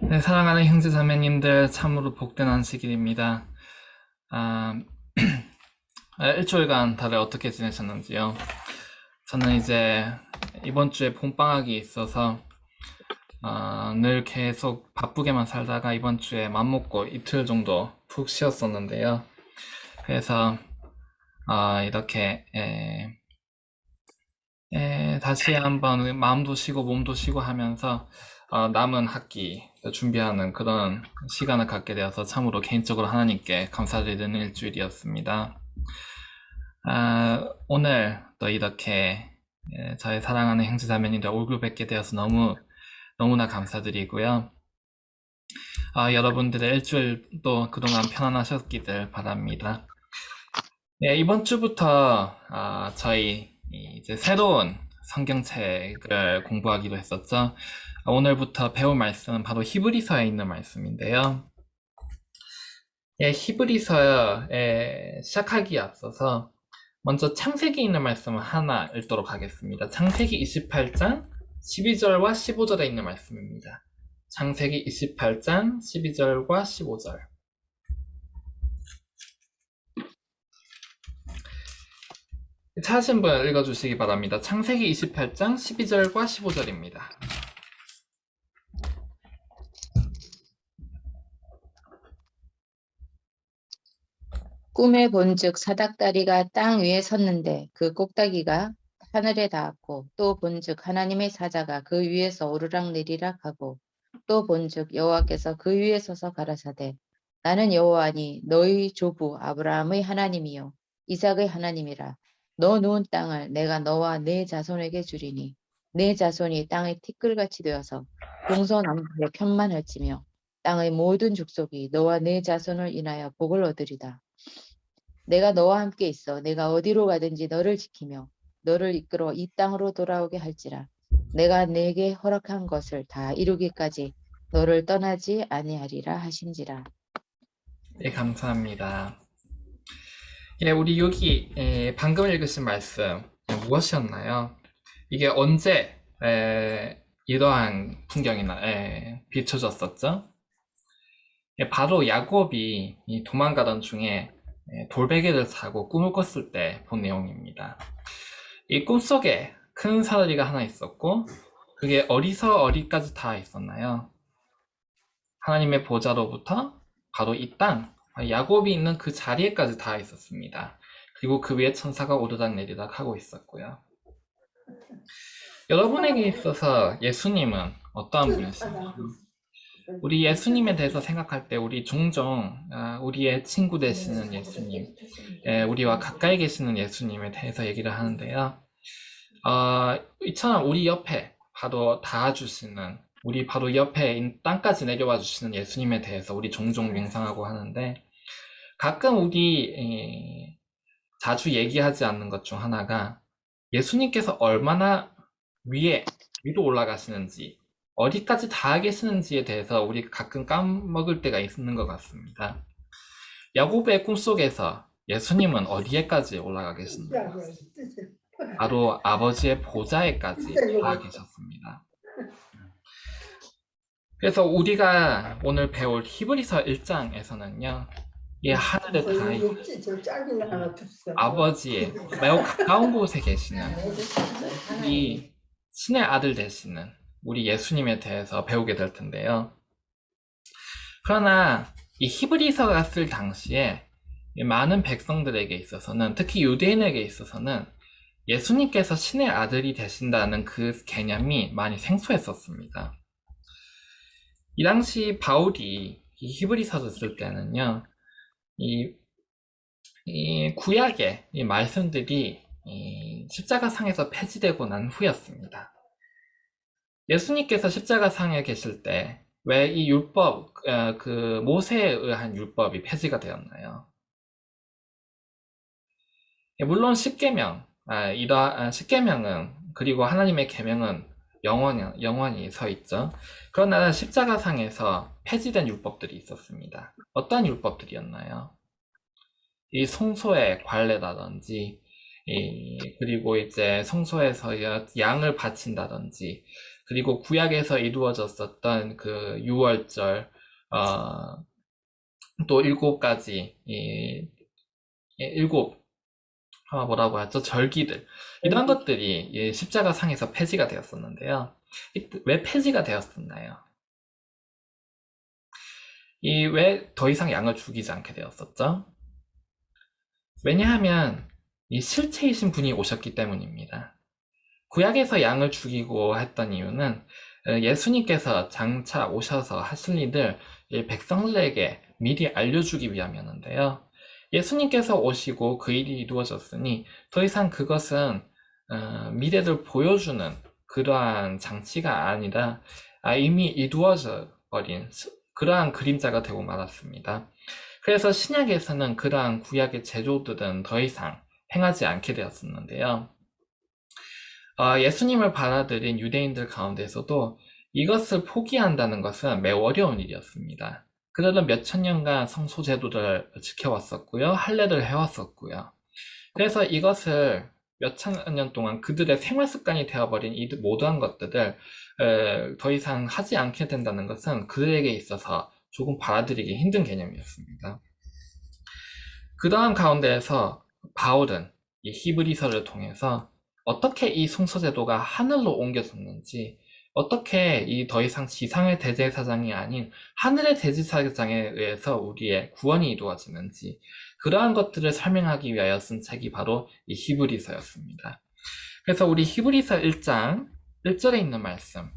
네, 사랑하는 형제 자매님들, 참으로 복된 안식일입니다. 아, 일주일간 다들 어떻게 지내셨는지요? 저는 이제 이번 주에 봄방학이 있어서 늘 계속 바쁘게만 살다가 이번 주에 맘먹고 이틀 정도 푹 쉬었었는데요. 그래서 이렇게 다시 한번 마음도 쉬고 몸도 쉬고 하면서 남은 학기 준비하는 그런 시간을 갖게 되어서 참으로 개인적으로 하나님께 감사드리는 일주일이었습니다. 오늘 또 이렇게 저의 사랑하는 형제자매님들 얼굴 뵙게 되어서 너무나 감사드리고요. 여러분들의 일주일도 그동안 편안하셨기를 바랍니다. 네, 이번 주부터 저희 이제 새로운 성경책을 공부하기로 했었죠. 오늘부터 배울 말씀은 바로 히브리서에 있는 말씀인데요. 예, 히브리서에 시작하기에 앞서서 먼저 창세기에 있는 말씀을 하나 읽도록 하겠습니다. 창세기 28장 12절과 15절에 있는 말씀입니다. 창세기 28장 12절과 15절. 찾으신 분 읽어주시기 바랍니다. 창세기 28장 12절과 15절입니다. 꿈에 본즉 사닥다리가 땅 위에 섰는데 그 꼭다기가 하늘에 닿았고, 또 본즉 하나님의 사자가 그 위에서 오르락내리락 하고, 또 본즉 여호와께서 그 위에 서서 가라사대, 나는 여호와니 너희 조부 아브라함의 하나님이요 이삭의 하나님이라. 너 누운 땅을 내가 너와 네 자손에게 주리니 네 자손이 땅의 티끌같이 되어서 동서남북에 편만할지며 땅의 모든 족속이 너와 네 자손을 인하여 복을 얻으리다. 내가 너와 함께 있어 내가 어디로 가든지 너를 지키며 너를 이끌어 이 땅으로 돌아오게 할지라. 내가 네게 허락한 것을 다 이루기까지 너를 떠나지 아니하리라 하신지라. 네, 감사합니다. 예, 우리 여기 방금 읽으신 말씀 무엇이었나요? 이게 언제 이러한 풍경이나 비춰졌었죠? 예, 바로 야곱이 도망가던 중에 돌베개를 타고 꿈을 꿨을 때 본 내용입니다. 이 꿈속에 큰 사다리가 하나 있었고 그게 어디서 어디까지 다 있었나요? 하나님의 보좌로부터 바로 이 땅, 야곱이 있는 그 자리에까지 다 있었습니다. 그리고 그 위에 천사가 오르락내리락 하고 있었고요. 여러분에게 있어서 예수님은 어떠한 분이신가요? 우리 예수님에 대해서 생각할 때 우리 종종 우리의 친구 되시는 예수님, 우리와 가까이 계시는 예수님에 대해서 얘기를 하는데요. 이처럼 우리 옆에 바로 닿아주시는, 우리 바로 옆에 땅까지 내려와 주시는 예수님에 대해서 우리 종종 맹상하고 하는데, 가끔 우리 자주 얘기하지 않는 것 중 하나가 예수님께서 얼마나 위로 올라가시는지, 어디까지 닿아 계시는지에 대해서 우리 가끔 까먹을 때가 있는 것 같습니다. 야곱의 꿈속에서 예수님은 어디에까지 올라가 계신가요? 바로 아버지의 보좌에까지 닿아 계셨습니다. 그래서 우리가 오늘 배울 히브리서 1장에서는요, 이 하늘에 닿아 있는 아버지의 매우 가까운 곳에 계시는 이 신의 아들 되시는 우리 예수님에 대해서 배우게 될 텐데요. 그러나 이 히브리서가 쓸 당시에 많은 백성들에게 있어서는, 특히 유대인에게 있어서는 예수님께서 신의 아들이 되신다는 그 개념이 많이 생소했었습니다. 이 당시 바울이 이 히브리서를 쓸 때는요, 이 구약의 이 말씀들이 십자가상에서 폐지되고 난 후였습니다. 예수님께서 십자가상에 계실 때 왜 이 율법, 그 모세에 의한 율법이 폐지가 되었나요? 물론 십계명, 십계명은, 그리고 하나님의 계명은 영원히 서 있죠. 그러나 십자가상에서 폐지된 율법들이 있었습니다. 어떤 율법들이었나요? 이 성소의 관례라든지 그리고 이제 성소에서 양을 바친다든지, 그리고 구약에서 이루어졌었던 그 유월절, 또 일곱 가지, 일곱, 뭐라고 하죠? 절기들. 이런 것들이 십자가 상에서 폐지가 되었었는데요. 왜 폐지가 되었었나요? 왜 더 이상 양을 죽이지 않게 되었었죠? 왜냐하면 이 실체이신 분이 오셨기 때문입니다. 구약에서 양을 죽이고 했던 이유는 예수님께서 장차 오셔서 하실 일을 백성들에게 미리 알려주기 위함이었는데요. 예수님께서 오시고 그 일이 이루어졌으니 더 이상 그것은 미래를 보여주는 그러한 장치가 아니라 이미 이루어져 버린 그러한 그림자가 되고 말았습니다. 그래서 신약에서는 그러한 구약의 제조들은 더 이상 행하지 않게 되었었는데요. 예수님을 받아들인 유대인들 가운데서도 이것을 포기한다는 것은 매우 어려운 일이었습니다. 그들은 몇천 년간 성소 제도를 지켜왔었고요. 할례를 해왔었고요. 그래서 이것을 몇천 년 동안 그들의 생활 습관이 되어버린 이 모든 것들을 더 이상 하지 않게 된다는 것은 그들에게 있어서 조금 받아들이기 힘든 개념이었습니다. 그러한 가운데에서 바울은 이 히브리서를 통해서 어떻게 이 성소제도가 하늘로 옮겨졌는지, 어떻게 이 더 이상 지상의 대제사장이 아닌 하늘의 대제사장에 의해서 우리의 구원이 이루어지는지, 그러한 것들을 설명하기 위하여 쓴 책이 바로 이 히브리서였습니다. 그래서 우리 히브리서 1장 1절에 있는 말씀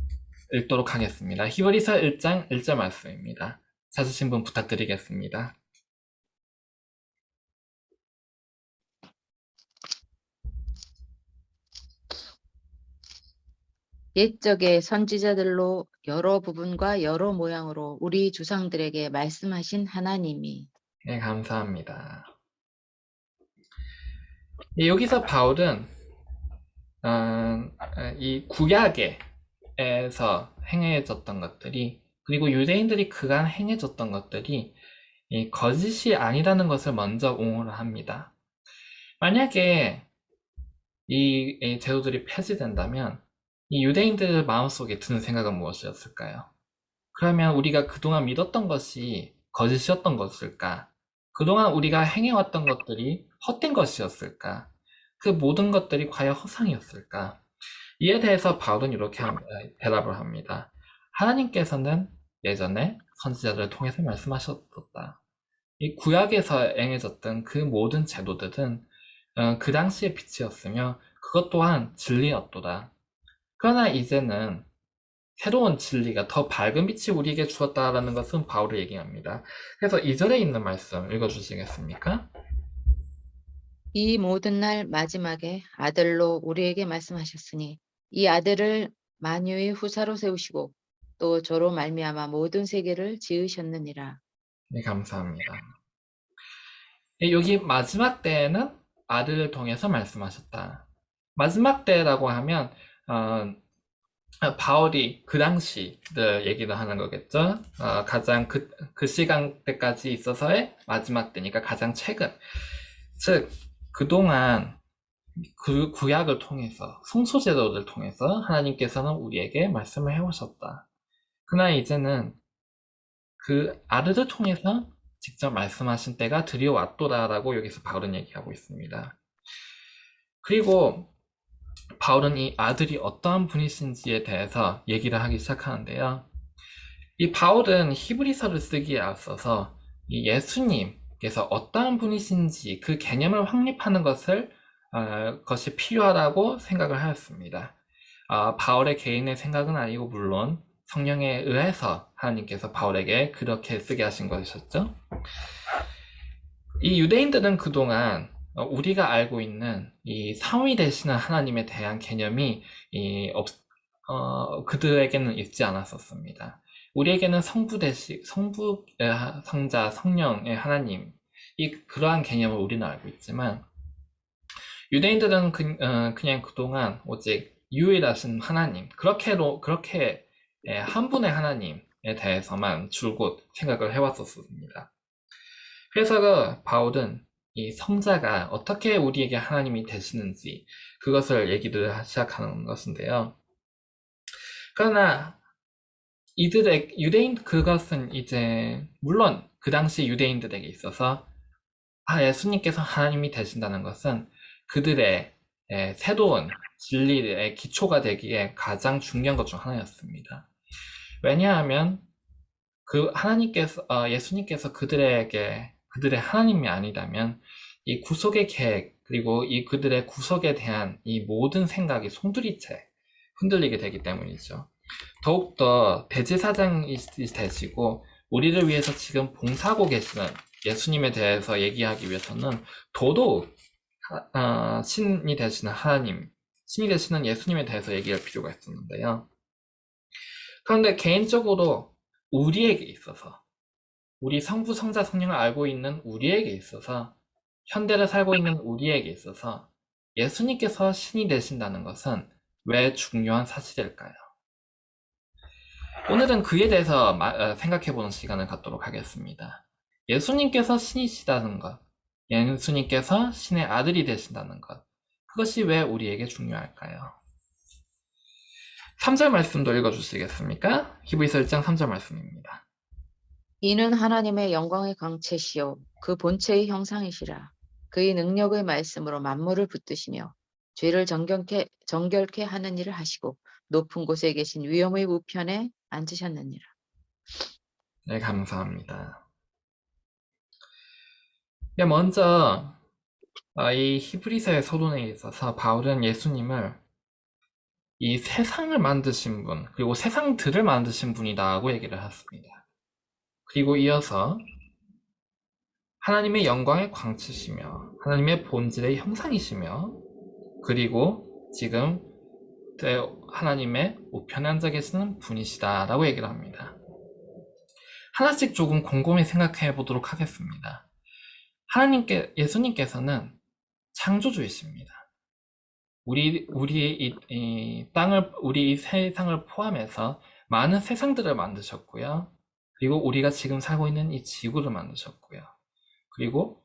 읽도록 하겠습니다. 히브리서 1장 1절 말씀입니다. 찾으신 분 부탁드리겠습니다. 옛적의 선지자들로 여러 부분과 여러 모양으로 우리 조상들에게 말씀하신 하나님이. 네, 감사합니다. 여기서 바울은 이 구약에서 행해졌던 것들이, 그리고 유대인들이 그간 행해졌던 것들이 이 거짓이 아니라는 것을 먼저 옹호를 합니다. 만약에 이 제도들이 폐지된다면 이 유대인들 마음속에 드는 생각은 무엇이었을까요? 그러면 우리가 그동안 믿었던 것이 거짓이었던 것일까? 그동안 우리가 행해왔던 것들이 헛된 것이었을까? 그 모든 것들이 과연 허상이었을까? 이에 대해서 바울은 이렇게 대답을 합니다. 하나님께서는 예전에 선지자들을 통해서 말씀하셨다. 이 구약에서 행해졌던 그 모든 제도들은 그 당시의 빛이었으며 그것 또한 진리였도다. 그러나 이제는 새로운 진리가 더 밝은 빛이 우리에게 주었다라는 것은 바울이 얘기합니다. 그래서 2절에 있는 말씀 읽어주시겠습니까? 이 모든 날 마지막에 아들로 우리에게 말씀하셨으니 이 아들을 만유의 후사로 세우시고 또 저로 말미암아 모든 세계를 지으셨느니라. 네, 감사합니다. 여기 마지막 때에는 아들을 통해서 말씀하셨다. 마지막 때라고 하면 바울이 그 당시를 얘기를 하는 거겠죠. 가장 그 시간 때까지 있어서의 마지막 때니까 가장 최근. 즉 그동안 그 구약을 통해서 성소제도를 통해서 하나님께서는 우리에게 말씀을 해오셨다. 그러나 이제는 그 아들을 통해서 직접 말씀하신 때가 드려왔도다라고 여기서 바울은 얘기하고 있습니다. 그리고 바울은 이 아들이 어떠한 분이신지에 대해서 얘기를 하기 시작하는데요. 이 바울은 히브리서를 쓰기에 앞서서 이 예수님께서 어떠한 분이신지 그 개념을 확립하는 것이 필요하다고 생각을 하였습니다. 바울의 개인의 생각은 아니고 물론 성령에 의해서 하나님께서 바울에게 그렇게 쓰게 하신 것이었죠. 이 유대인들은 그동안 우리가 알고 있는 이 삼위 되시는 하나님에 대한 개념이 그들에게는 있지 않았었습니다. 우리에게는 성부, 성자, 성령의 하나님, 그러한 개념을 우리는 알고 있지만, 유대인들은 그냥 그동안 오직 유일하신 하나님, 그렇게 한 분의 하나님에 대해서만 줄곧 생각을 해왔었습니다. 그래서 바울은 이 성자가 어떻게 우리에게 하나님이 되시는지 그것을 얘기를 시작하는 것인데요. 그러나 이들의 유대인 그것은 이제 물론 그 당시 유대인들에게 있어서 예수님께서 하나님이 되신다는 것은 그들의 새로운 진리의 기초가 되기에 가장 중요한 것 중 하나였습니다. 왜냐하면 예수님께서 그들의 하나님이 아니라면 이 구속의 계획, 그리고 이 그들의 구속에 대한 이 모든 생각이 송두리째 흔들리게 되기 때문이죠. 더욱더 대제사장이 되시고 우리를 위해서 지금 봉사하고 계시는 예수님에 대해서 얘기하기 위해서는 더더욱 신이 되시는 하나님, 신이 되시는 예수님에 대해서 얘기할 필요가 있었는데요. 그런데 개인적으로 우리에게 있어서, 우리 성부, 성자, 성령을 알고 있는 우리에게 있어서, 현대를 살고 있는 우리에게 있어서 예수님께서 신이 되신다는 것은 왜 중요한 사실일까요? 오늘은 그에 대해서 생각해보는 시간을 갖도록 하겠습니다. 예수님께서 신이시다는 것, 예수님께서 신의 아들이 되신다는 것, 그것이 왜 우리에게 중요할까요? 3절 말씀도 읽어주시겠습니까? 히브리서 1장 3절 말씀입니다. 이는 하나님의 영광의 광채시요 그 본체의 형상이시라. 그의 능력의 말씀으로 만물을 붙드시며 죄를 정결케 하는 일을 하시고 높은 곳에 계신 위엄의 우편에 앉으셨느니라. 네, 감사합니다. 네, 먼저 이 히브리서의 서론에 있어서 바울은 예수님을 이 세상을 만드신 분, 그리고 세상들을 만드신 분이다고 얘기를 했습니다. 그리고 이어서 하나님의 영광의 광채시며 하나님의 본질의 형상이시며 그리고 지금 하나님의 우편에 앉아 계시는 분이시다라고 얘기를 합니다. 하나씩 조금 곰곰이 생각해 보도록 하겠습니다. 예수님께서는 창조주이십니다. 우리 이 세상을 포함해서 많은 세상들을 만드셨고요. 그리고 우리가 지금 살고 있는 이 지구를 만드셨고요. 그리고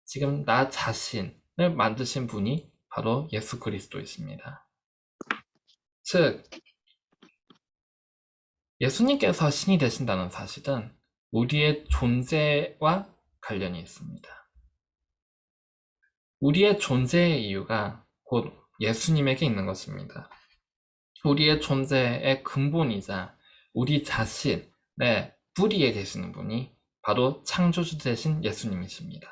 지금 나 자신을 만드신 분이 바로 예수 그리스도이십니다. 즉, 예수님께서 신이 되신다는 사실은 우리의 존재와 관련이 있습니다. 우리의 존재의 이유가 곧 예수님에게 있는 것입니다. 우리의 존재의 근본이자 우리 자신의 뿌리에 계시는 분이 바로 창조주 되신 예수님이십니다.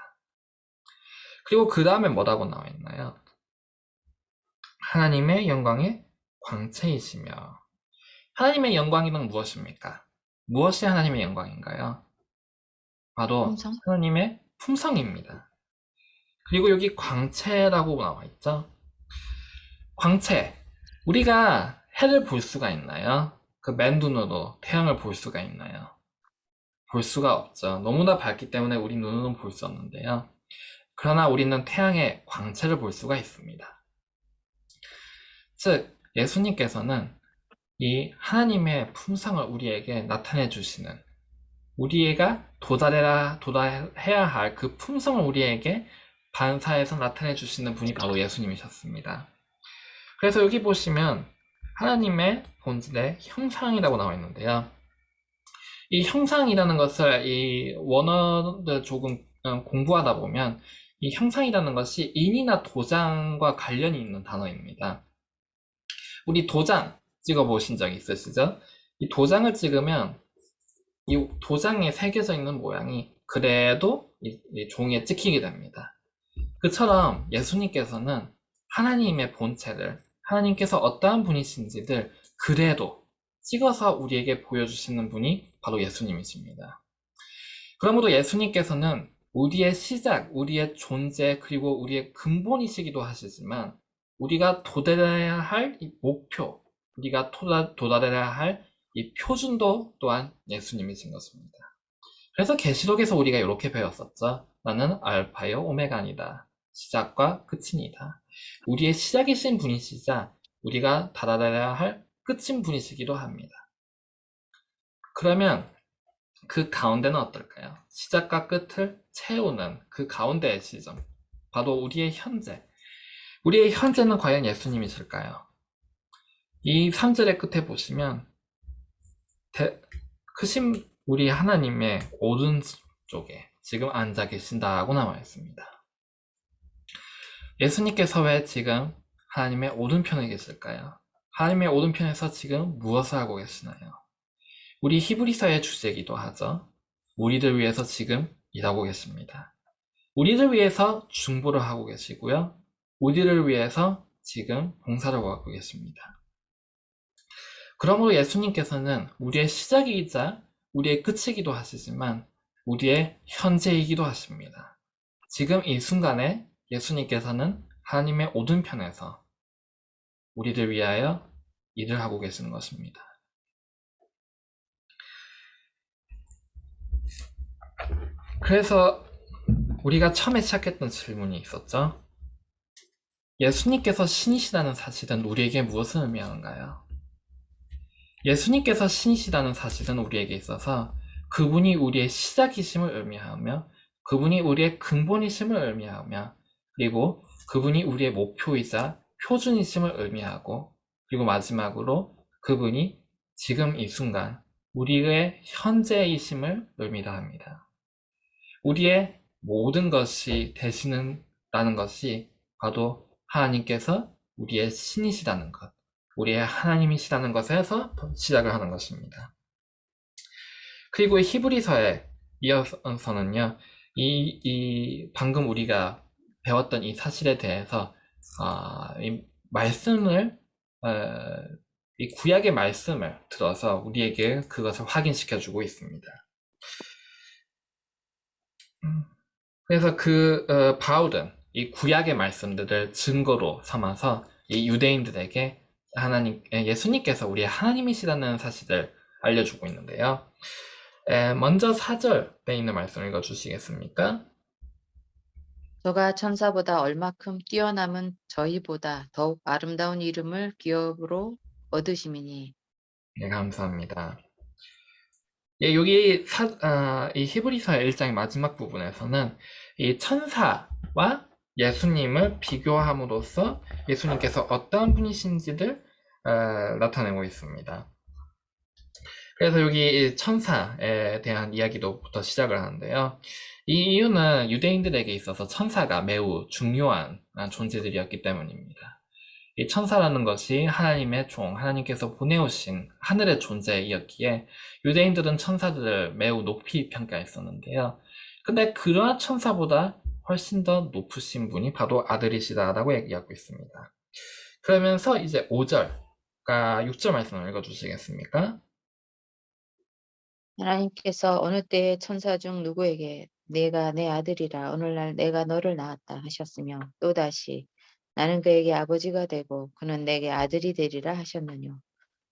그리고 그 다음에 뭐라고 나와 있나요? 하나님의 영광의 광채이시며 하나님의 영광이란 무엇입니까? 무엇이 하나님의 영광인가요? 바로 품성? 하나님의 품성입니다. 그리고 여기 광채라고 나와 있죠? 광채. 우리가 해를 볼 수가 있나요? 그 맨눈으로 태양을 볼 수가 있나요? 볼 수가 없죠. 너무나 밝기 때문에 우리 눈으로는 볼 수 없는데요. 그러나 우리는 태양의 광채를 볼 수가 있습니다. 즉, 예수님께서는 이 하나님의 품성을 우리에게 나타내 주시는 우리가 도달해야 할 그 품성을 우리에게 반사해서 나타내 주시는 분이 바로 예수님이셨습니다. 그래서 여기 보시면 하나님의 본질의 형상이라고 나와 있는데요. 이 형상이라는 것을 이 원어를 조금 공부하다 보면 이 형상이라는 것이 인이나 도장과 관련이 있는 단어입니다. 우리 도장 찍어 보신 적 있으시죠? 이 도장을 찍으면 이 도장에 새겨져 있는 모양이 그래도 이 종이에 찍히게 됩니다. 그처럼 예수님께서는 하나님의 본체를 하나님께서 어떠한 분이신지를 그래도 찍어서 우리에게 보여주시는 분이 바로 예수님이십니다. 그러므로 예수님께서는 우리의 시작, 우리의 존재, 그리고 우리의 근본이시기도 하시지만 우리가 도달해야 할 이 목표, 우리가 도달해야 할 이 표준도 또한 예수님이신 것입니다. 그래서 계시록에서 우리가 이렇게 배웠었죠. 나는 알파요 오메가 아니다. 시작과 끝이니다. 우리의 시작이신 분이시자 우리가 달아나야 할 끝인 분이시기도 합니다. 그러면 그 가운데는 어떨까요? 시작과 끝을 채우는 그 가운데의 시점. 바로 우리의 현재. 우리의 현재는 과연 예수님이실까요? 이 3절의 끝에 보시면 크신 우리 하나님의 오른쪽에 지금 앉아 계신다고 나와 있습니다. 예수님께서 왜 지금 하나님의 오른편에 계실까요? 하나님의 오른편에서 지금 무엇을 하고 계시나요? 우리 히브리서의 주제이기도 하죠. 우리를 위해서 지금 일하고 계십니다. 우리를 위해서 중보를 하고 계시고요. 우리를 위해서 지금 봉사를 하고 계십니다. 그러므로 예수님께서는 우리의 시작이자 우리의 끝이기도 하시지만 우리의 현재이기도 하십니다. 지금 이 순간에 예수님께서는 하나님의 오른편에서 우리를 위하여 일을 하고 계시는 것입니다. 그래서 우리가 처음에 시작했던 질문이 있었죠. 예수님께서 신이시다는 사실은 우리에게 무엇을 의미하는가요? 예수님께서 신이시다는 사실은 우리에게 있어서 그분이 우리의 시작이심을 의미하며 그분이 우리의 근본이심을 의미하며 그리고 그분이 우리의 목표이자 표준이심을 의미하고 그리고 마지막으로 그분이 지금 이 순간 우리의 현재이심을 의미다 합니다. 우리의 모든 것이 되시는다는 것이 바로 하나님께서 우리의 신이시라는 것, 우리의 하나님이시라는 것에서 시작을 하는 것입니다. 그리고 히브리서에 이어서는요, 방금 우리가 배웠던 이 사실에 대해서 이 말씀을 이 구약의 말씀을 들어서 우리에게 그것을 확인시켜주고 있습니다. 그래서 바울은 이 구약의 말씀들을 증거로 삼아서 이 유대인들에게 예수님께서 우리의 하나님이시라는 사실을 알려주고 있는데요. 먼저 4절에 있는 말씀을 읽어주시겠습니까? 저가 천사보다 얼마큼 뛰어남은 저희보다 더욱 아름다운 이름을 기업으로 얻으심이니. 네, 감사합니다. 예, 여기 이 히브리서 1장의 마지막 부분에서는 이 천사와 예수님을 비교함으로써 예수님께서 어떤 분이신지를 나타내고 있습니다. 그래서 여기 천사에 대한 이야기로부터 시작을 하는데요. 이 이유는 유대인들에게 있어서 천사가 매우 중요한 존재들이었기 때문입니다. 이 천사라는 것이 하나님의 종, 하나님께서 보내오신 하늘의 존재이었기에 유대인들은 천사들을 매우 높이 평가했었는데요. 근데 그러한 천사보다 훨씬 더 높으신 분이 바로 아들이시다라고 얘기하고 있습니다. 그러면서 이제 5절과 6절 말씀을 읽어주시겠습니까? 하나님께서 어느 때에 천사 중 누구에게 내가 내 아들이라 오늘날 내가 너를 낳았다 하셨으며 또다시 나는 그에게 아버지가 되고 그는 내게 아들이 되리라 하셨느뇨.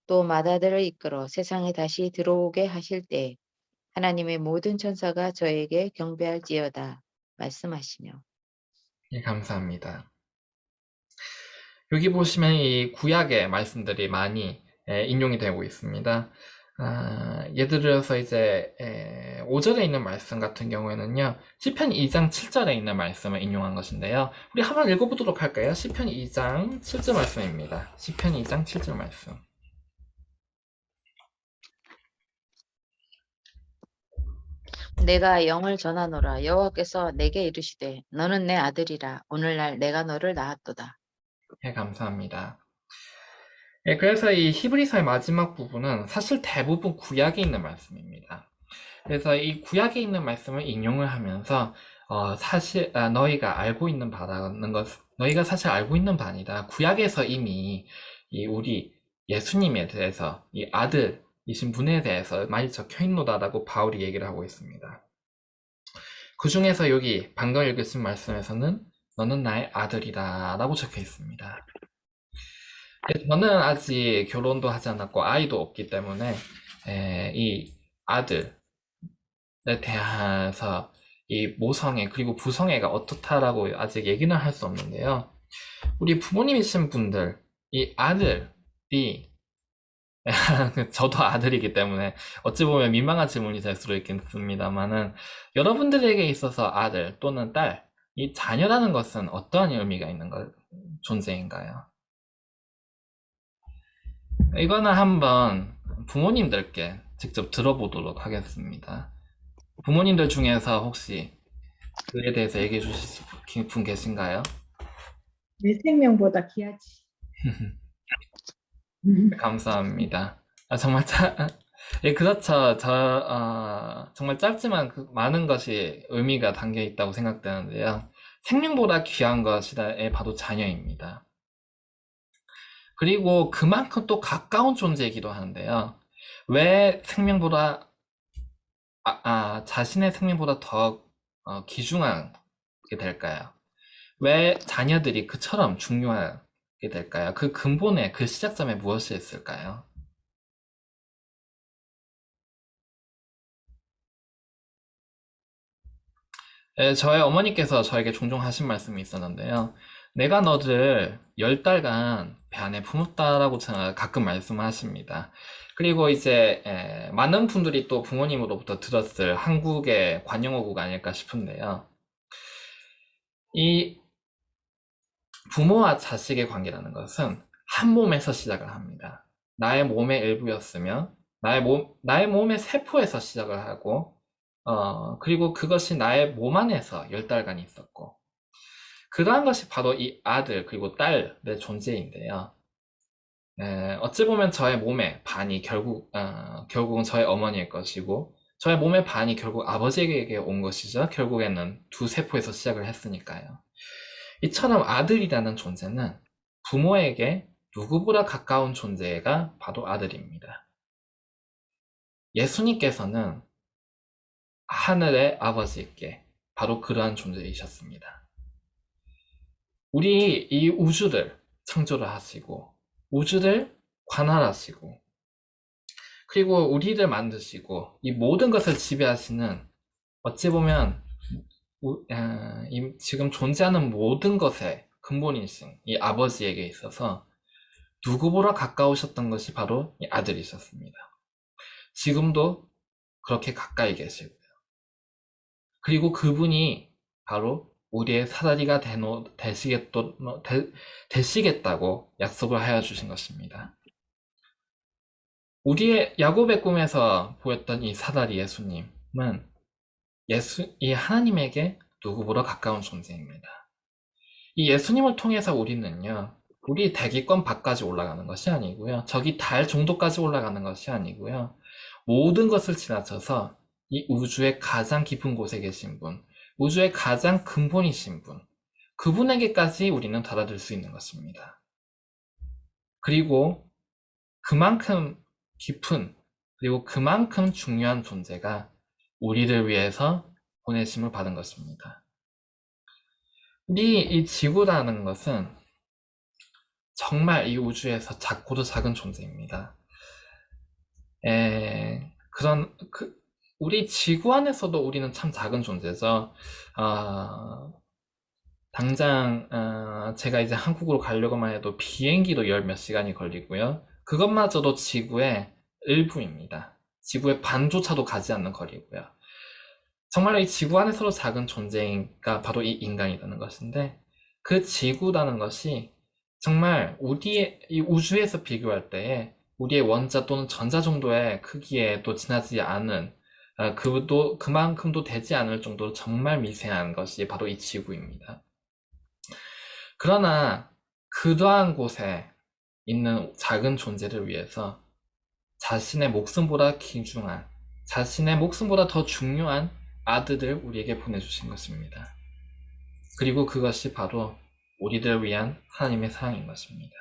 또 맏아들을 이끌어 세상에 다시 들어오게 하실 때에 하나님의 모든 천사가 저에게 경배할지어다 말씀하시며. 예, 감사합니다. 여기 보시면 이 구약의 말씀들이 많이 인용이 되고 있습니다. 예를 들어서 이제 5절에 있는 말씀 같은 경우에는요, 시편 2장 7절에 있는 말씀을 인용한 것인데요. 우리 한번 읽어보도록 할까요? 시편 2장 7절 말씀입니다. 시편 2장 7절 말씀. 내가 영을 전하노라 여호와께서 내게 이르시되 너는 내 아들이라 오늘날 내가 너를 낳았도다. 예, 감사합니다. 예, 그래서 이 히브리서의 마지막 부분은 사실 대부분 구약에 있는 말씀입니다. 그래서 이 구약에 있는 말씀을 인용을 하면서 사실 너희가 알고 있는 바라는 것, 너희가 사실 알고 있는 바 아니다. 구약에서 이미 이 우리 예수님에 대해서 이 아들이신 분에 대해서 많이 적혀 있노다라고 바울이 얘기를 하고 있습니다. 그 중에서 여기 방금 읽으신 말씀에서는 너는 나의 아들이다라고 적혀 있습니다. 저는 아직 결혼도 하지 않았고 아이도 없기 때문에 이 아들에 대해서 이 모성애 그리고 부성애가 어떻다라고 아직 얘기는 할 수 없는데요. 우리 부모님이신 분들, 이 아들이 저도 아들이기 때문에 어찌 보면 민망한 질문이 될 수도 있겠습니다만은 여러분들에게 있어서 아들 또는 딸, 이 자녀라는 것은 어떠한 의미가 있는 존재인가요? 이거는 한번 부모님들께 직접 들어보도록 하겠습니다. 부모님들 중에서 혹시 그에 대해서 얘기해 주실 분 계신가요? 내 생명보다 귀하지. 감사합니다. 정말 예, 그렇죠. 정말 짧지만 많은 것이 의미가 담겨 있다고 생각되는데요. 생명보다 귀한 것이다에 바로 자녀입니다. 그리고 그만큼 또 가까운 존재이기도 하는데요. 왜 자신의 생명보다 더 귀중하게 될까요? 왜 자녀들이 그처럼 중요하게 될까요? 그 근본에, 그 시작점에 무엇이 있을까요? 저의 어머니께서 저에게 종종 하신 말씀이 있었는데요. 내가 너를 10달간 배 안에 품었다라고 가끔 말씀하십니다. 그리고 이제 많은 분들이 또 부모님으로부터 들었을 한국의 관용어구가 아닐까 싶은데요. 이 부모와 자식의 관계라는 것은 한 몸에서 시작을 합니다. 나의 몸의 일부였으며 나의 몸의 세포에서 시작을 하고 그리고 그것이 나의 몸 안에서 10달간 있었고 그러한 것이 바로 이 아들 그리고 딸의 존재인데요. 어찌 보면 저의 몸의 반이 결국은 저의 어머니일 것이고 저의 몸의 반이 결국 아버지에게 온 것이죠. 결국에는 두 세포에서 시작을 했으니까요. 이처럼 아들이라는 존재는 부모에게 누구보다 가까운 존재가 바로 아들입니다. 예수님께서는 하늘의 아버지께 바로 그러한 존재이셨습니다. 우리 이 우주를 창조를 하시고 우주를 관할하시고 그리고 우리를 만드시고 이 모든 것을 지배하시는 어찌 보면 지금 존재하는 모든 것의 근본이신 이 아버지에게 있어서 누구보다 가까우셨던 것이 바로 이 아들이셨습니다. 지금도 그렇게 가까이 계시고요. 그리고 그분이 바로 우리의 사다리가 되시겠다고 약속을 하여 주신 것입니다. 우리의 야곱의 꿈에서 보였던 이 사다리 예수님은 이 하나님에게 누구보다 가까운 존재입니다. 이 예수님을 통해서 우리는요, 우리 대기권 밖까지 올라가는 것이 아니고요, 저기 달 정도까지 올라가는 것이 아니고요, 모든 것을 지나쳐서 이 우주의 가장 깊은 곳에 계신 분, 우주의 가장 근본이신 분, 그분에게까지 우리는 달아들 수 있는 것입니다. 그리고 그만큼 깊은, 그리고 그만큼 중요한 존재가 우리를 위해서 보내심을 받은 것입니다. 우리 이 지구라는 것은 정말 이 우주에서 작고도 작은 존재입니다. 우리 지구 안에서도 우리는 참 작은 존재죠. 당장 제가 이제 한국으로 가려고만 해도 비행기도 열 몇 시간이 걸리고요. 그것마저도 지구의 일부입니다. 지구의 반조차도 가지 않는 거리고요. 정말로 이 지구 안에서도 작은 존재가 바로 이 인간이라는 것인데 그 지구라는 것이 정말 우리의 이 우주에서 비교할 때에 우리의 원자 또는 전자 정도의 크기에도 지나지 않은 그만큼도 되지 않을 정도로 정말 미세한 것이 바로 이 지구입니다. 그러나 그러한 곳에 있는 작은 존재를 위해서 자신의 목숨보다 귀중한, 자신의 목숨보다 더 중요한 아들을 우리에게 보내주신 것입니다. 그리고 그것이 바로 우리들을 위한 하나님의 사랑인 것입니다.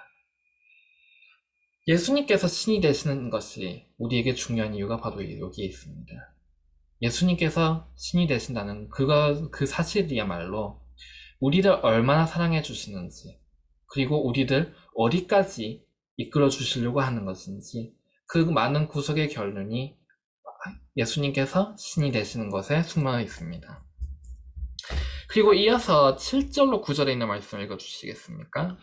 예수님께서 신이 되시는 것이 우리에게 중요한 이유가 바로 여기에 있습니다. 예수님께서 신이 되신다는 그 사실이야말로 우리를 얼마나 사랑해 주시는지, 그리고 우리들 어디까지 이끌어 주시려고 하는 것인지, 그 많은 구속의 결론이 예수님께서 신이 되시는 것에 숨어 있습니다. 그리고 이어서 7절로 9절에 있는 말씀을 읽어 주시겠습니까?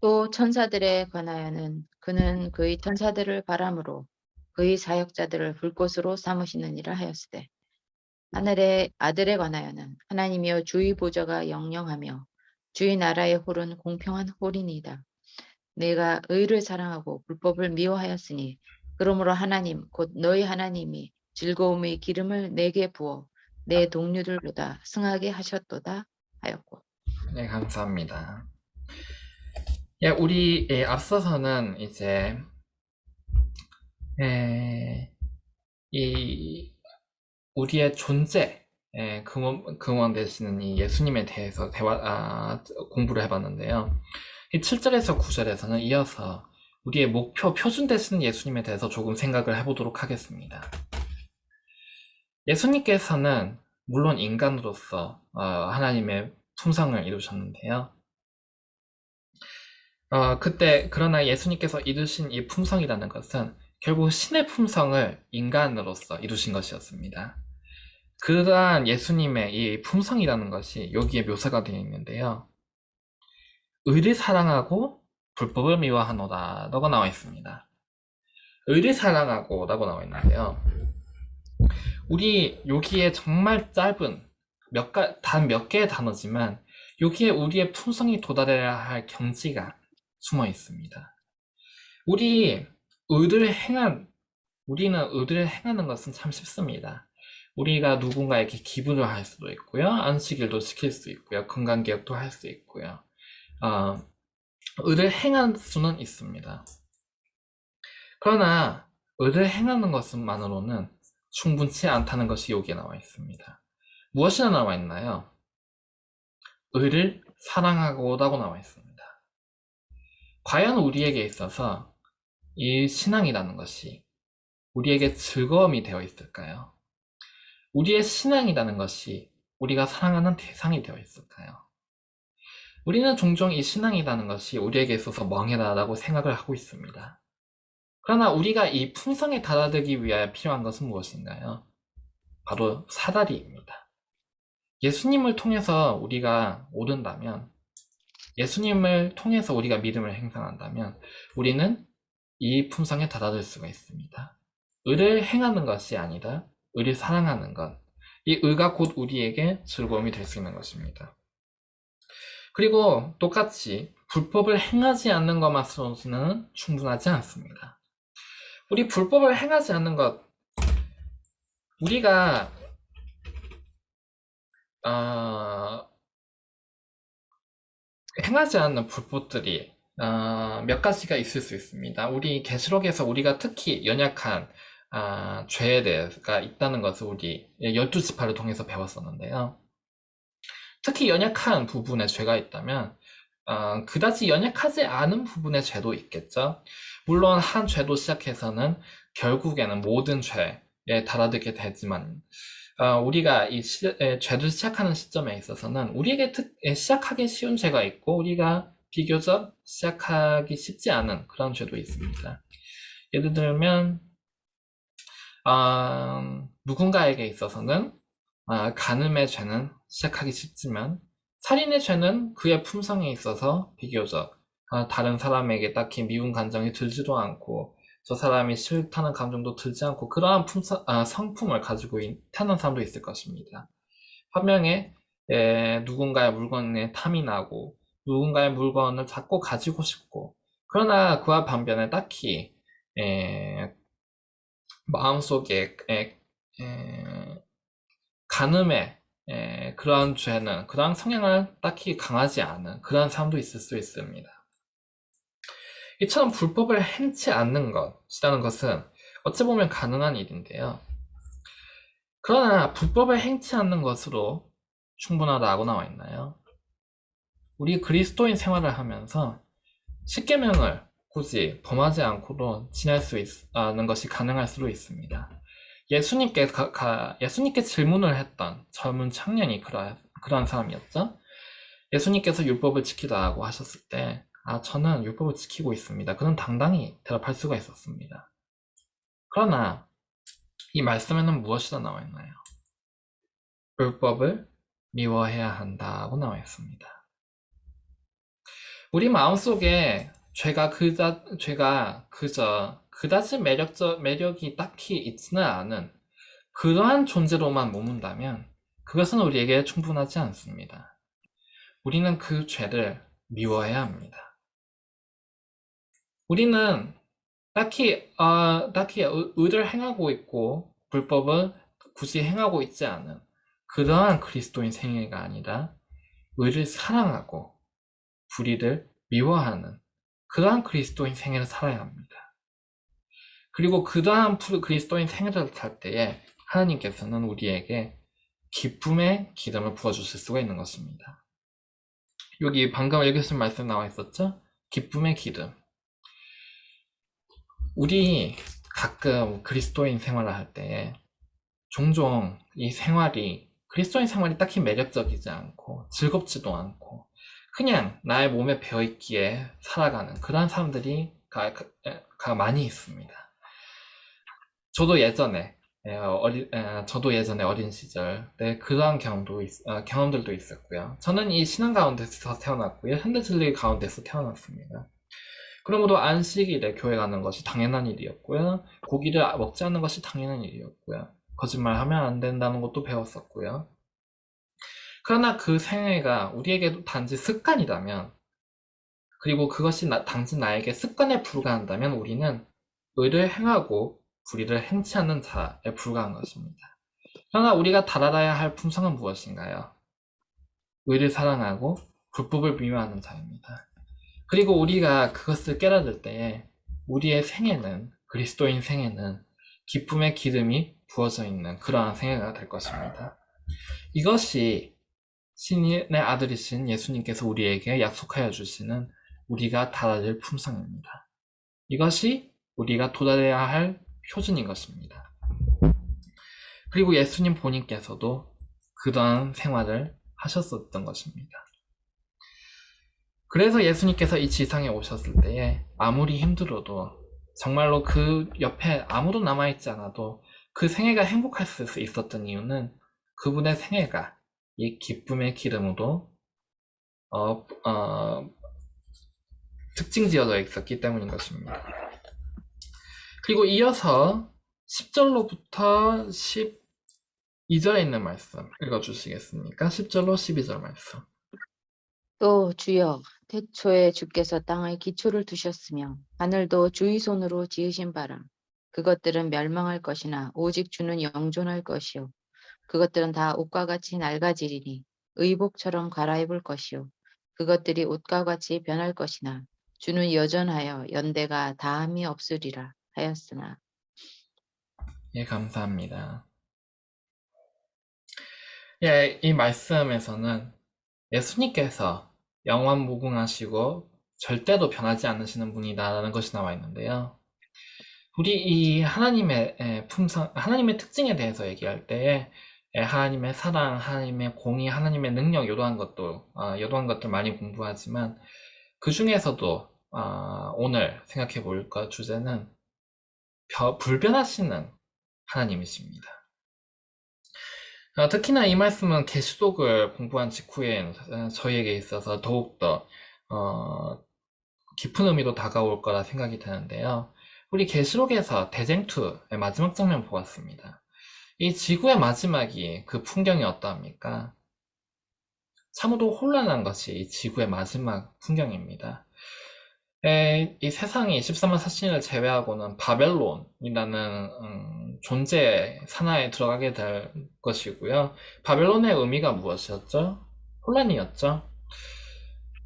또 천사들에 관하여는 그는 그의 천사들을 바람으로 그의 사역자들을 불꽃으로 삼으시느니라 하였으되 하늘의 아들에 관하여는 하나님이여 주의 보좌가 영영하며 주의 나라의 홀은 공평한 홀이니이다. 내가 의를 사랑하고 불법을 미워하였으니 그러므로 하나님 곧 너희 하나님이 즐거움의 기름을 내게 부어 내 동료들보다 승하게 하셨도다 하였고. 네, 감사합니다. 예, 우리 앞서서는 이제 이 우리의 존재 근원 되시는 이 예수님에 대해서 공부를 해봤는데요. 이 7절에서 9절에서는 이어서 우리의 목표, 표준 되시는 예수님에 대해서 조금 생각을 해보도록 하겠습니다. 예수님께서는 물론 인간으로서 하나님의 품성을 이루셨는데요. 그러나 예수님께서 이루신 이 품성이라는 것은 결국 신의 품성을 인간으로서 이루신 것이었습니다. 그러한 예수님의 이 품성이라는 것이 여기에 묘사가 되어 있는데요. 의를 사랑하고 불법을 미워하노라 라고 나와 있습니다. 의를 사랑하고 라고 나와 있는데요. 우리 여기에 정말 짧은 단 몇 개의 단어지만 여기에 우리의 품성이 도달해야 할 경지가 숨어 있습니다. 우리는 의를 행하는 것은 참 쉽습니다. 우리가 누군가에게 기부를 할 수도 있고요. 안식일도 지킬 수 있고요. 건강기억도 할 수 있고요. 의를 행할 수는 있습니다. 그러나 의를 행하는 것만으로는 충분치 않다는 것이 여기에 나와 있습니다. 무엇이 나와 있나요? 의를 사랑하고라고 나와 있습니다. 과연 우리에게 있어서 이 신앙이라는 것이 우리에게 즐거움이 되어 있을까요? 우리의 신앙이라는 것이 우리가 사랑하는 대상이 되어 있을까요? 우리는 종종 이 신앙이라는 것이 우리에게 있어서 멍해라라고 생각을 하고 있습니다. 그러나 우리가 이 품성에 달아들기 위하여 필요한 것은 무엇인가요? 바로 사다리입니다. 예수님을 통해서 우리가 오른다면, 예수님을 통해서 우리가 믿음을 행사한다면 우리는 이 품성에 달아들 수가 있습니다. 의를 행하는 것이 아니라 의를 사랑하는 것, 이 의가 곧 우리에게 즐거움이 될 수 있는 것입니다. 그리고 똑같이 불법을 행하지 않는 것만으로는 충분하지 않습니다. 우리 불법을 행하지 않는 것, 우리가 행하지 않는 불법들이 몇 가지가 있을 수 있습니다. 우리 계시록에서 우리가 특히 연약한 죄에 대해서가 있다는 것을 우리 12지파를 통해서 배웠었는데요. 특히 연약한 부분에 죄가 있다면 그다지 연약하지 않은 부분의 죄도 있겠죠. 물론 한 죄도 시작해서는 결국에는 모든 죄에 달아들게 되지만 우리가 이 죄를 시작하는 시점에 있어서는 우리에게 시작하기 쉬운 죄가 있고 우리가 비교적 시작하기 쉽지 않은 그런 죄도 있습니다. 예를 들면 누군가에게 있어서는 간음의 죄는 시작하기 쉽지만 살인의 죄는 그의 품성에 있어서 비교적 다른 사람에게 딱히 미운 감정이 들지도 않고 저 사람이 싫다는 감정도 들지 않고 그러한 성품을 가지고 태어난 사람도 있을 것입니다. 반면에 누군가의 물건에 탐이 나고 누군가의 물건을 자꾸 가지고 싶고 그러나 그와 반면에 딱히 마음속에 간음의 그러한 죄는 그러한 성향을 딱히 강하지 않은 그러한 사람도 있을 수 있습니다. 이처럼 불법을 행치 않는 것이라는 것은 어찌 보면 가능한 일인데요. 그러나 불법을 행치 않는 것으로 충분하다고 나와 있나요? 우리 그리스도인 생활을 하면서 십계명을 굳이 범하지 않고도 지낼 수 있는 것이 가능할 수도 있습니다. 예수님께 질문을 했던 젊은 청년이 그러한 사람이었죠. 예수님께서 율법을 지키라고 하셨을 때, 저는 율법을 지키고 있습니다. 그는 당당히 대답할 수가 있었습니다. 그러나 이 말씀에는 무엇이라 나와 있나요? 율법을 미워해야 한다고 나와 있습니다. 우리 마음속에 죄가 그저 그다지 매력이 딱히 있지는 않은 그러한 존재로만 머문다면 그것은 우리에게 충분하지 않습니다. 우리는 그 죄를 미워해야 합니다. 우리는 딱히 의를 행하고 있고 불법을 굳이 행하고 있지 않은 그러한 그리스도인 생애가 아니라 의를 사랑하고 불의를 미워하는 그러한 그리스도인 생애를 살아야 합니다. 그리고 그러한 그리스도인 생애를 살 때에 하나님께서는 우리에게 기쁨의 기름을 부어주실 수가 있는 것입니다. 여기 방금 읽으신 말씀 나와 있었죠? 기쁨의 기름. 우리 가끔 그리스도인 생활을 할 때에 종종 그리스도인 생활이 딱히 매력적이지 않고 즐겁지도 않고 그냥 나의 몸에 배어있기에 살아가는 그런 사람들이 많이 있습니다. 저도 예전에 어린 시절 그러한 경험들도 있었고요. 저는 이 신앙 가운데서 태어났고요. 현대 진리 가운데서 태어났습니다. 그러므로 안식일에 교회 가는 것이 당연한 일이었고요. 고기를 먹지 않는 것이 당연한 일이었고요. 거짓말하면 안 된다는 것도 배웠었고요. 그러나 그 생애가 우리에게 단지 습관이라면, 그리고 그것이 단지 나에게 습관에 불과한다면 우리는 의를 행하고 불의를 행치 않는 자에 불과한 것입니다. 그러나 우리가 달아야 할 품성은 무엇인가요? 의를 사랑하고 불법을 미워하는 자입니다. 그리고 우리가 그것을 깨달을 때에 우리의 생애는, 그리스도인 생애는 기쁨의 기름이 부어져 있는 그러한 생애가 될 것입니다. 이것이 신의 아들이신 예수님께서 우리에게 약속하여 주시는 우리가 달아질 품성입니다. 이것이 우리가 도달해야 할 표준인 것입니다. 그리고 예수님 본인께서도 그러한 생활을 하셨었던 것입니다. 그래서 예수님께서 이 지상에 오셨을 때에 아무리 힘들어도 정말로 그 옆에 아무도 남아있지 않아도 그 생애가 행복할 수 있었던 이유는 그분의 생애가 이 기쁨의 기름으로 특징지어져 있었기 때문인 것입니다. 그리고 이어서 10절로부터 12절에 있는 말씀 읽어주시겠습니까? 10절로 12절 말씀. 또 주여 태초에 주께서 땅의 기초를 두셨으며 하늘도 주의 손으로 지으신 바라. 그것들은 멸망할 것이나 오직 주는 영존할 것이요. 그것들은 다 옷과 같이 낡아지리니 의복처럼 갈아입을 것이요. 그것들이 옷과 같이 변할 것이나 주는 여전하여 연대가 다함이 없으리라 하였으나. 예, 감사합니다. 예, 이 말씀에서는 예수님께서 영원 무궁하시고 절대로 변하지 않으시는 분이다라는 것이 나와 있는데요. 우리 이 하나님의 품성, 하나님의 특징에 대해서 얘기할 때에 하나님의 사랑, 하나님의 공의, 하나님의 능력 이러한 것들 많이 공부하지만 그 중에서도 오늘 생각해 볼 주제는 불변하시는 하나님이십니다. 특히나 이 말씀은 계시록을 공부한 직후에 저희에게 있어서 더욱더 깊은 의미로 다가올 거라 생각이 드는데요. 우리 계시록에서 대쟁투의 마지막 장면 보았습니다. 이 지구의 마지막이 그 풍경이 어떠합니까? 참으로 혼란한 것이 이 지구의 마지막 풍경입니다. 이 세상이 13만 4천년을 제외하고는 바벨론이라는 존재 산하에 들어가게 될 것이고요. 바벨론의 의미가 무엇이었죠? 혼란이었죠.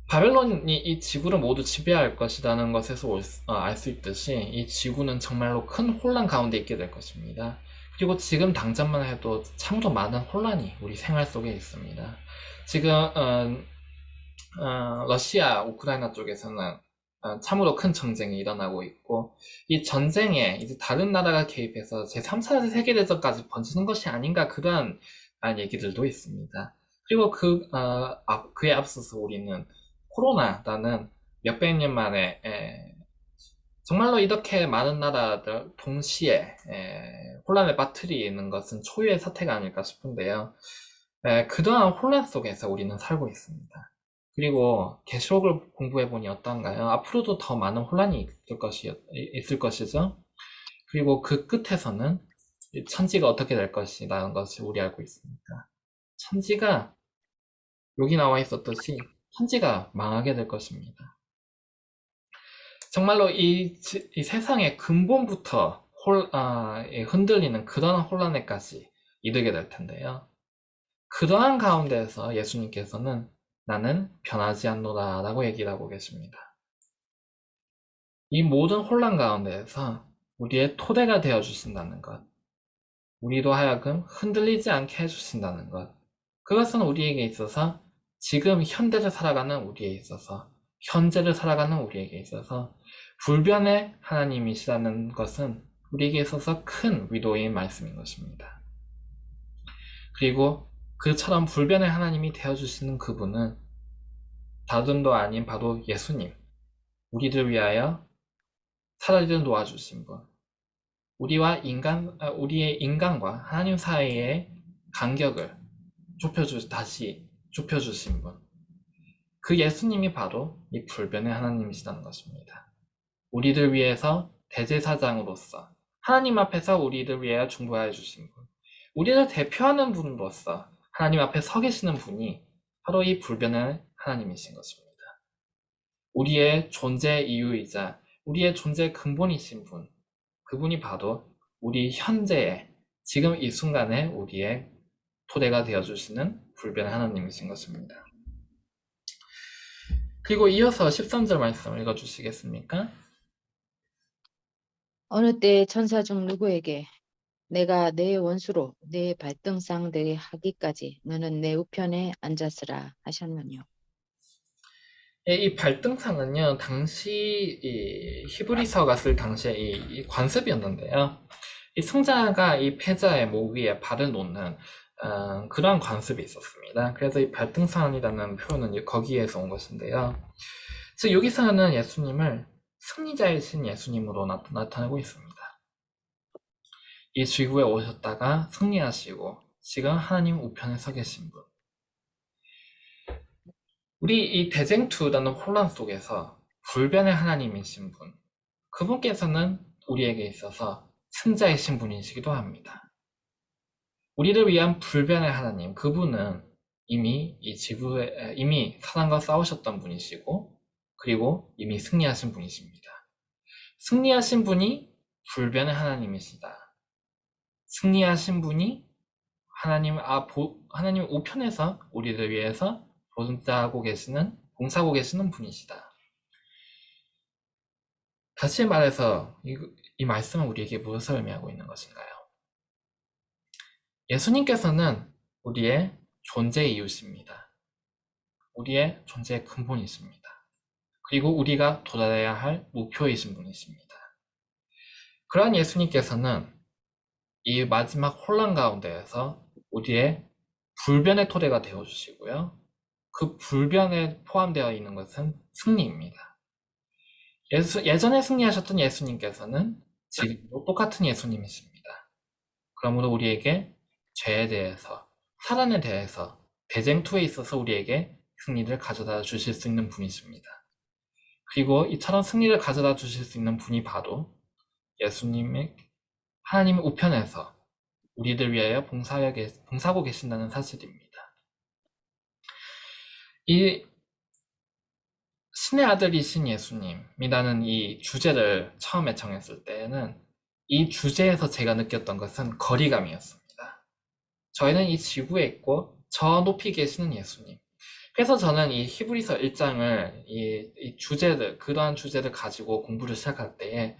바벨론이 이 지구를 모두 지배할 것이라는 것에서 알 수 있듯이 이 지구는 정말로 큰 혼란 가운데 있게 될 것입니다. 그리고 지금 당장만 해도 참으로 많은 혼란이 우리 생활 속에 있습니다. 지금 러시아, 우크라이나 쪽에서는 참으로 큰 전쟁이 일어나고 있고 이 전쟁에 이제 다른 나라가 개입해서 제3차 세계대전까지 번지는 것이 아닌가 그러한 얘기들도 있습니다. 그리고 그에 앞서서 우리는 코로나라는 몇백 년 만에 정말로 이렇게 많은 나라들 동시에 혼란에 빠뜨리는 것은 초유의 사태가 아닐까 싶은데요. 그러한 혼란 속에서 우리는 살고 있습니다. 그리고 계시록을 공부해 보니 어떤가요? 앞으로도 더 많은 혼란이 있을 것이죠. 그리고 그 끝에서는 이 천지가 어떻게 될 것이라는 것을 우리 알고 있습니다. 천지가 여기 나와 있었듯이 천지가 망하게 될 것입니다. 정말로 이 세상의 근본부터 흔들리는 그러한 혼란에까지 이르게 될 텐데요. 그러한 가운데에서 예수님께서는 나는 변하지 않노라 라고 얘기를 하고 계십니다. 이 모든 혼란 가운데에서 우리의 토대가 되어 주신다는 것, 우리로 하여금 흔들리지 않게 해주신다는 것, 그것은 우리에게 있어서 지금 현대를 살아가는 우리에 있어서, 현재를 살아가는 우리에게 있어서 불변의 하나님이시라는 것은 우리에게 있어서 큰 위로인 말씀인 것입니다. 그리고 그처럼 불변의 하나님이 되어주시는 그분은 다름도 아닌 바로 예수님, 우리를 위하여 살아를 놓아주신 분, 우리의 인간과 하나님 사이의 간격을 다시 좁혀주신 분, 그 예수님이 바로 이 불변의 하나님이시라는 것입니다. 우리를 위해서 대제사장으로서 하나님 앞에서 우리를 위하여 중보하여 주신 분, 우리를 대표하는 분으로서 하나님 앞에 서 계시는 분이 바로 이 불변의 하나님이신 것입니다. 우리의 존재 이유이자 우리의 존재 근본이신 분, 그분이 바로 우리 현재의 지금 이 순간에 우리의 토대가 되어주시는 불변의 하나님이신 것입니다. 그리고 이어서 13절 말씀 읽어주시겠습니까? 어느 때 천사 중 누구에게 내가 내 원수로 내 발등상 되게 하기까지 너는 내 우편에 앉았으라 하셨느뇨. 이 발등상은요, 당시 이 히브리서가 쓸 당시에 이 관습이었는데요. 이 승자가 이 패자의 목 위에 발을 놓는 그러한 관습이 있었습니다. 그래서 이 발등상이라는 표현은 거기에서 온 것인데요. 즉 여기서는 예수님을 승리자이신 예수님으로 나타내고 있습니다. 이 지구에 오셨다가 승리하시고 지금 하나님 우편에 서 계신 분. 우리 이 대쟁투라는 혼란 속에서 불변의 하나님이신 분, 그분께서는 우리에게 있어서 승자이신 분이시기도 합니다. 우리를 위한 불변의 하나님, 그분은 이미 이 지구에 이미 사단과 싸우셨던 분이시고, 그리고 이미 승리하신 분이십니다. 승리하신 분이 불변의 하나님이시다. 승리하신 분이 하나님 우편에서 우리를 위해서 봉사하고 계시는 분이시다. 다시 말해서 이 말씀은 우리에게 무엇을 의미하고 있는 것인가요? 예수님께서는 우리의 존재 이유십니다. 우리의 존재의 근본이십니다. 그리고 우리가 도달해야 할 목표이신 분이십니다. 그러한 예수님께서는 이 마지막 혼란 가운데에서 우리의 불변의 토대가 되어주시고요. 그 불변에 포함되어 있는 것은 승리입니다. 예전에 승리하셨던 예수님께서는 지금도 똑같은 예수님이십니다. 그러므로 우리에게 죄에 대해서, 사단에 대해서, 대쟁투에 있어서 우리에게 승리를 가져다 주실 수 있는 분이십니다. 그리고 이처럼 승리를 가져다 주실 수 있는 분이 바로 예수님의 하나님의 우편에서 우리들 위하여 봉사하고 계신다는 사실입니다. 이 신의 아들이신 예수님이라는 이 주제를 처음에 정했을 때에는 이 주제에서 제가 느꼈던 것은 거리감이었습니다. 저희는 이 지구에 있고 저 높이 계시는 예수님. 그래서 저는 이 히브리서 1장을 이 주제들, 그러한 주제를 가지고 공부를 시작할 때에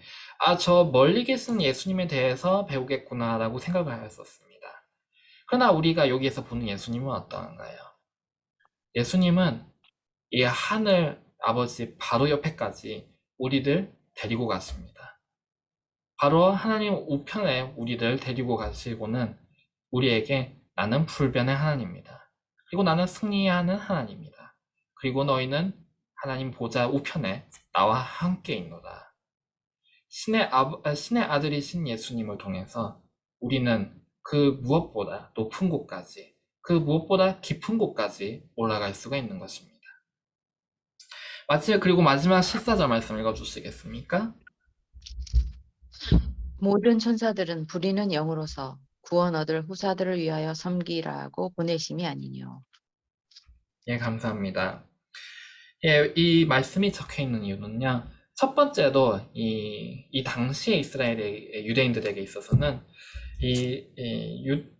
저 멀리 계시는 예수님에 대해서 배우겠구나라고 생각을 하였었습니다. 그러나 우리가 여기에서 보는 예수님은 어떠한가요? 예수님은 이 하늘 아버지 바로 옆에까지 우리들 데리고 갔습니다. 바로 하나님 우편에 우리들 데리고 가시고는 우리에게 나는 불변의 하나님이다. 그리고 나는 승리하는 하나님이다. 그리고 너희는 하나님 보좌 우편에 나와 함께 있노라. 신의 아들이신 예수님을 통해서 우리는 그 무엇보다 높은 곳까지, 그 무엇보다 깊은 곳까지 올라갈 수가 있는 것입니다. 그리고 마지막 14절 말씀 읽어주시겠습니까? 모든 천사들은 부리는 영으로서 구원 얻을 후사들을 위하여 섬기라고 보내심이 아니뇨. 예, 감사합니다. 예, 이 말씀이 적혀 있는 이유는요. 첫 번째로 이 당시의 이스라엘의 유대인들에게 있어서는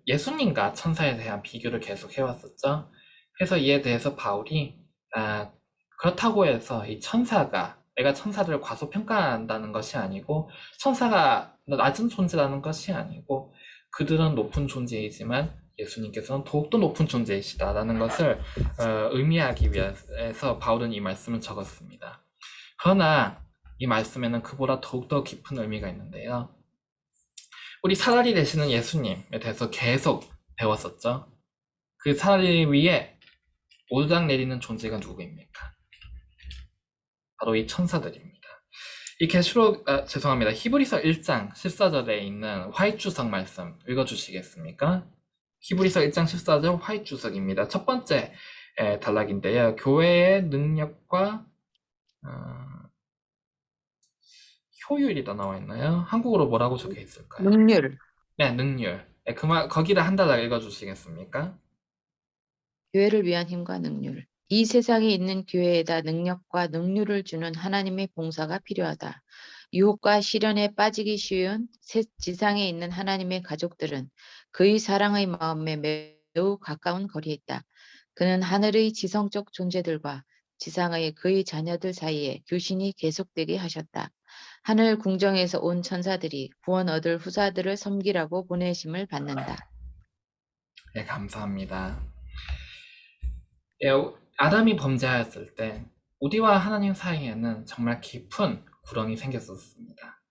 예수님과 천사에 대한 비교를 계속 해왔었죠. 그래서 이에 대해서 바울이 그렇다고 해서 이 천사가 내가 천사들을 과소평가한다는 것이 아니고 천사가 낮은 존재라는 것이 아니고 그들은 높은 존재이지만 예수님께서는 더욱더 높은 존재이시다라는 것을 의미하기 위해서 바울은 이 말씀을 적었습니다. 그러나 이 말씀에는 그보다 더욱더 깊은 의미가 있는데요. 우리 사다리 되시는 예수님에 대해서 계속 배웠었죠. 그 사다리 위에 오르락 내리는 존재가 누구입니까? 바로 이 천사들입니다. 이 죄송합니다. 히브리서 1장 14절에 있는 화이트 주석 말씀 읽어주시겠습니까? 히브리서 1장 14절 화이트 주석입니다. 첫 번째 단락인데요. 교회의 능력과 효율이다 나와 있나요? 한국어로 뭐라고 적혀 있을까요? 능률, 네, 능률. 네, 거기를 한 단락 읽어주시겠습니까? 교회를 위한 힘과 능률. 이 세상에 있는 교회에다 능력과 능률을 주는 하나님의 봉사가 필요하다. 유혹과 시련에 빠지기 쉬운 지상에 있는 하나님의 가족들은 그의 사랑의 마음에 매우 가까운 거리에 있다. 그는 하늘의 지성적 존재들과 지상의 그의 자녀들 사이에 교신이 계속되게 하셨다. 하늘 궁정에서 온 천사들이 구원 얻을 후사들을 섬기라고 보내심을 받는다. 네, 감사합니다. 예, 아담이 범죄하였을 때 우리와 하나님 사이에는 정말 깊은 구렁이 생겼었습니다.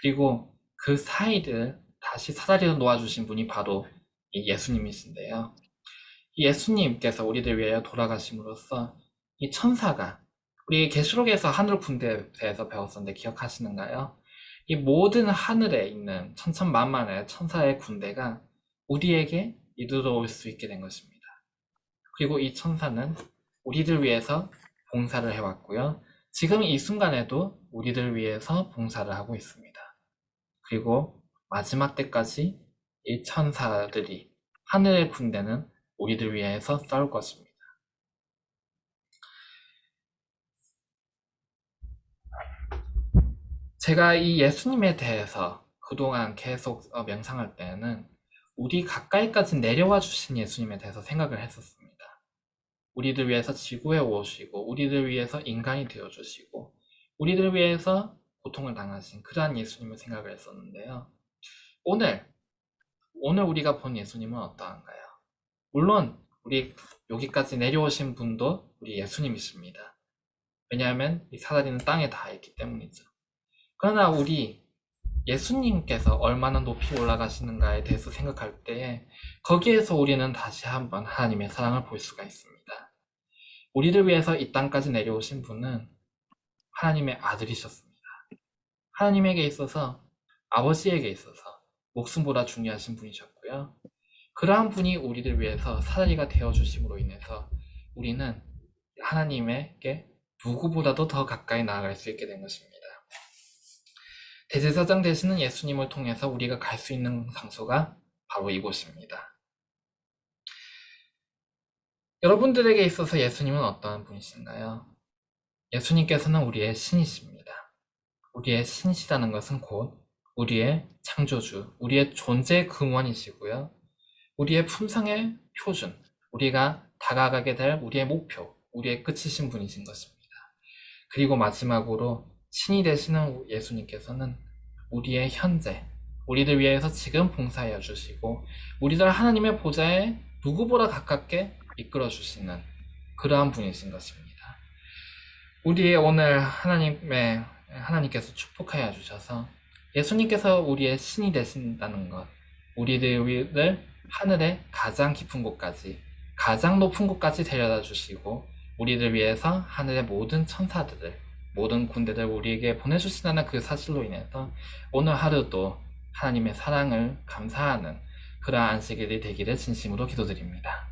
그리고 그 사이를 다시 사다리로 놓아주신 분이 바로 이 예수님이신데요. 이 예수님께서 우리를 위하여 돌아가심으로써 이 천사가 우리 계시록에서 하늘 군대에 대해서 배웠었는데 기억하시는가요? 이 모든 하늘에 있는 천천만만의 천사의 군대가 우리에게 이르러올 수 있게 된 것입니다. 그리고 이 천사는 우리들 위해서 봉사를 해왔고요. 지금 이 순간에도 우리들 위해서 봉사를 하고 있습니다. 그리고 마지막 때까지 이 천사들이 하늘의 군대는 우리들 위해서 싸울 것입니다. 제가 이 예수님에 대해서 그동안 계속 명상할 때에는 우리 가까이까지 내려와 주신 예수님에 대해서 생각을 했었습니다. 우리들 위해서 지구에 오시고 우리들 위해서 인간이 되어주시고 우리들 위해서 고통을 당하신 그러한 예수님을 생각을 했었는데요. 오늘 우리가 본 예수님은 어떠한가요? 물론 우리 여기까지 내려오신 분도 우리 예수님이십니다. 왜냐하면 이 사다리는 땅에 닿아 있기 때문이죠. 그러나 우리 예수님께서 얼마나 높이 올라가시는가에 대해서 생각할 때에 거기에서 우리는 다시 한번 하나님의 사랑을 볼 수가 있습니다. 우리를 위해서 이 땅까지 내려오신 분은 하나님의 아들이셨습니다. 하나님에게 있어서 아버지에게 있어서 목숨보다 중요하신 분이셨고요. 그러한 분이 우리를 위해서 사다리가 되어주심으로 인해서 우리는 하나님에게 누구보다도 더 가까이 나아갈 수 있게 된 것입니다. 대제사장 되시는 예수님을 통해서 우리가 갈 수 있는 장소가 바로 이곳입니다. 여러분들에게 있어서 예수님은 어떠한 분이신가요? 예수님께서는 우리의 신이십니다. 우리의 신이시라는 것은 곧 우리의 창조주, 우리의 존재의 근원이시고요. 우리의 품성의 표준, 우리가 다가가게 될 우리의 목표, 우리의 끝이신 분이신 것입니다. 그리고 마지막으로 신이 되시는 예수님께서는 우리의 현재, 우리들 위해서 지금 봉사해 주시고 우리들 하나님의 보좌에 누구보다 가깝게 이끌어 주시는 그러한 분이신 것입니다. 우리의 오늘 하나님께서 축복하여 주셔서 예수님께서 우리의 신이 되신다는 것, 우리들을 하늘의 가장 깊은 곳까지, 가장 높은 곳까지 데려다 주시고 우리들 위해서 하늘의 모든 천사들을, 모든 군대들 우리에게 보내주신다는 그 사실로 인해서 오늘 하루도 하나님의 사랑을 감사하는 그러한 안식일이 되기를 진심으로 기도드립니다.